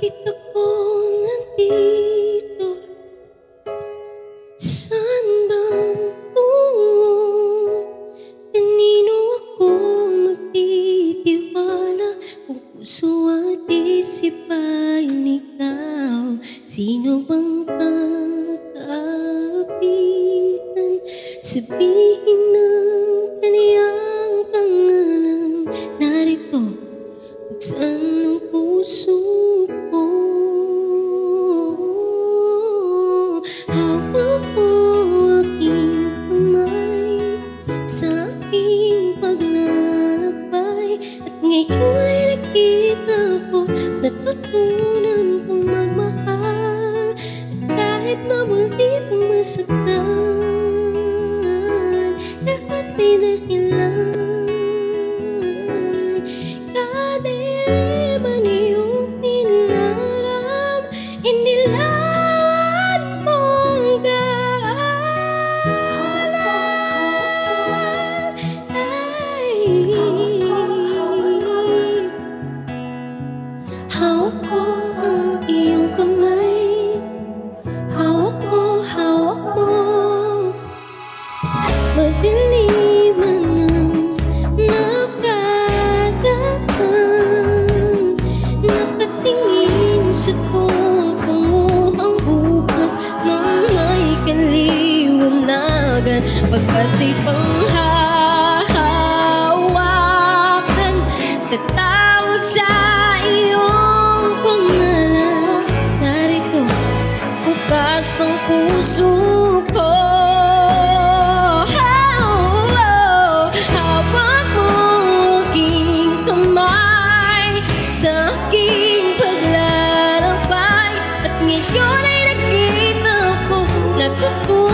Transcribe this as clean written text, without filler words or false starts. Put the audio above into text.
Bakit ako nandito? Saan bang tungo? Kanino ako magtitiwala? Kung puso at isip ay ikaw, sino bang kakapitan? Sabihin ng kaniyang pangalan, narito buksan ang puso ko. Hawak mo aking kamay sa aking paglalakbay, at ngayon ay nakita ko, natutunan kong magmahal. At kahit na muli kong masaktan, lahat may dahilan. Kadiliman iyong pinaram, inilaan mong daanan. Hawak ko ang iyong kamay, hawak mo, hawak mo. Madaliman ang nakaraang, nakatingin sa tubo mo ang bukas ng may kaliwanagan. Pagkasipang hahawakan, tatawag sa iyong pangalan. Narito, bukas ang puso ko. Hawak mo aking kamay sa aking paglalakbay, at ngayon ay nakita ko, natutunan